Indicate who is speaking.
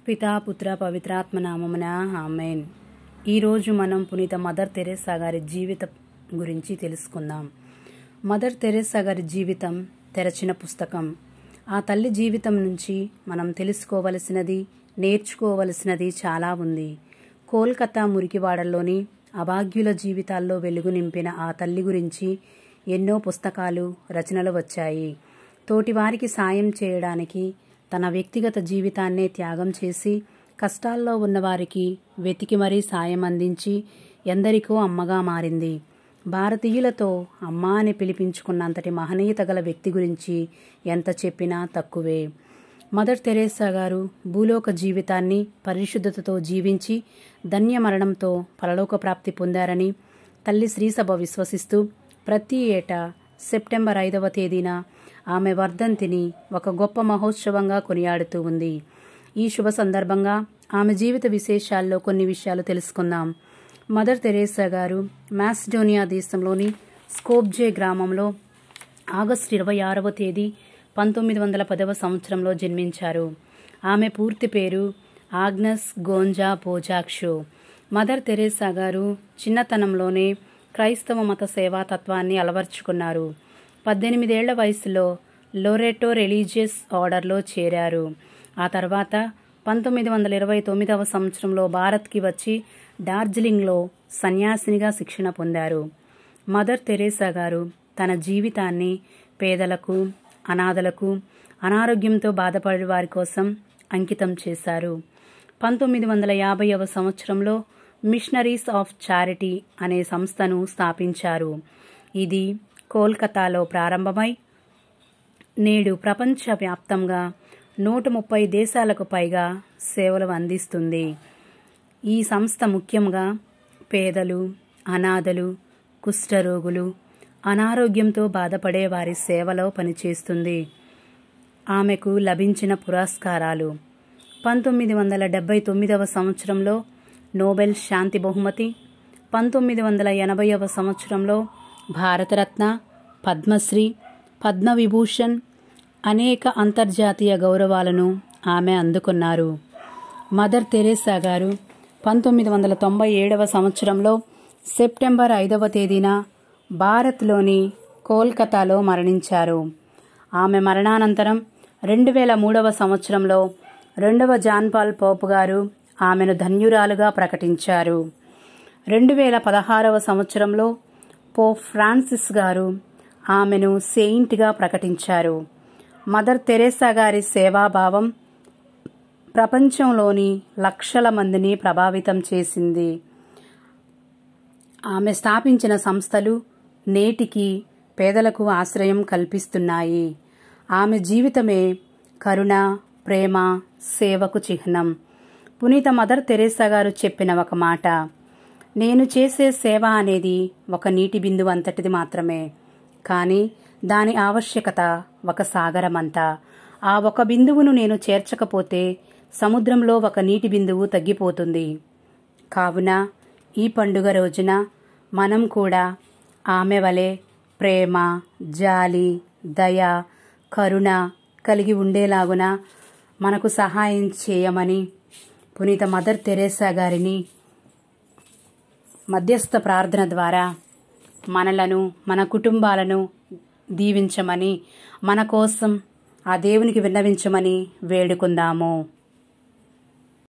Speaker 1: పితా పుత్ర పవిత్రాత్మ నామమున ఆమేన్. ఈరోజు మనం పునీత మదర్ తెరేసా గారి జీవితం గురించి తెలుసుకుందాం. మదర్ తెరేసా గారి జీవితం తెరచిన పుస్తకం. ఆ తల్లి జీవితం నుంచి మనం తెలుసుకోవలసినది, నేర్చుకోవలసినది చాలా ఉంది. కోల్కతా మురికివాడల్లోని అభాగ్యుల జీవితాల్లో వెలుగు నింపిన ఆ తల్లి గురించి ఎన్నో పుస్తకాలు, రచనలు వచ్చాయి. తోటివారికి సాయం చేయడానికి తన వ్యక్తిగత జీవితాన్నే త్యాగం చేసి కష్టాల్లో ఉన్నవారికి వెతికి మరీ సాయం అందించి ఎందరికో అమ్మగా మారింది. భారతీయులతో అమ్మ అని పిలిపించుకున్నంతటి మహనీయత గల వ్యక్తి గురించి ఎంత చెప్పినా తక్కువే. మదర్ తెరేసా గారు భూలోక జీవితాన్ని పరిశుద్ధతతో జీవించి ధన్య మరణంతో పరలోక ప్రాప్తి పొందారని తల్లి శ్రీసభ విశ్వసిస్తూ ప్రతి ఏటా సెప్టెంబర్ 5వ తేదీన ఆమె వర్ధంతిని ఒక గొప్ప మహోత్సవంగా కొనియాడుతూ ఉంది. ఈ శుభ సందర్భంగా ఆమె జీవిత విశేషాల్లో కొన్ని విషయాలు తెలుసుకుందాం. మదర్ తెరేసా గారు మాసిడోనియా దేశంలోని స్కోప్జే గ్రామంలో ఆగస్టు 26వ తేదీ 1910వ సంవత్సరంలో జన్మించారు. ఆమె పూర్తి పేరు ఆగ్నస్ గోంజా బోజాక్షో. మదర్ తెరేసా గారు చిన్నతనంలోనే క్రైస్తవ మత సేవాతత్వాన్ని అలవర్చుకున్నారు. 18 ఏళ్ల వయసులో లోరెటో రిలీజియస్ ఆర్డర్లో చేరారు. ఆ తర్వాత 1929వ సంవత్సరంలో భారత్కి వచ్చి డార్జిలింగ్లో సన్యాసినిగా శిక్షణ పొందారు. మదర్ తెరేసా గారు తన జీవితాన్ని పేదలకు, అనాథలకు, అనారోగ్యంతో బాధపడే వారి కోసం అంకితం చేశారు. 1950వ సంవత్సరంలో మిషనరీస్ ఆఫ్ చారిటీ అనే సంస్థను స్థాపించారు. ఇది కోల్కతాలో ప్రారంభమై నేడు ప్రపంచవ్యాప్తంగా 130 దేశాలకు పైగా సేవలు అందిస్తుంది. ఈ సంస్థ ముఖ్యంగా పేదలు, అనాథలు, కుష్ఠరోగులు, అనారోగ్యంతో బాధపడే వారి సేవలో పనిచేస్తుంది. ఆమెకు లభించిన పురస్కారాలు: 1979వ సంవత్సరంలో నోబెల్ శాంతి బహుమతి, 1980వ సంవత్సరంలో భారతరత్న, పద్మశ్రీ, పద్మవిభూషణ్, అనేక అంతర్జాతీయ గౌరవాలను ఆమె అందుకున్నారు. మదర్ తెరేసా గారు 1997వ సంవత్సరంలో సెప్టెంబర్ 5వ తేదీన భారత్లోని కోల్కతాలో మరణించారు. ఆమె మరణానంతరం 2003వ సంవత్సరంలో 2వ జాన్ పాల్ పోప్ గారు ఆమెను ధన్యురాలుగా ప్రకటించారు. 2016వ సంవత్సరంలో పోప్ ఫ్రాన్సిస్ గారు ఆమెను సెయింట్గా ప్రకటించారు. మదర్ తెరేసా గారి సేవాభావం ప్రపంచంలోని లక్షల మందిని ప్రభావితం చేసింది. ఆమె స్థాపించిన సంస్థలు నేటికి పేదలకు ఆశ్రయం కల్పిస్తున్నాయి. ఆమె జీవితమే కరుణ, ప్రేమ, సేవకు చిహ్నం. పునీత మదర్ తెరేసా గారు చెప్పిన ఒక మాట: నేను చేసే సేవ అనేది ఒక నీటి బిందువు అంతటిది మాత్రమే, కానీ దాని ఆవశ్యకత ఒక సాగరమంతా. ఆ ఒక బిందువును నేను చేర్చకపోతే సముద్రంలో ఒక నీటి బిందువు తగ్గిపోతుంది. కావున ఈ పండుగ రోజున మనం కూడా ఆమె వలె ప్రేమ, జాలి, దయ, కరుణ కలిగి ఉండేలాగున మనకు సహాయం చేయమని పునీత మదర్ తెరేసా గారిని మధ్యస్థ ప్రార్థన ద్వారా మనలను, మన కుటుంబాలను దీవించమని, మన కోసం ఆ దేవునికి విన్నవించమని వేడుకుందాము.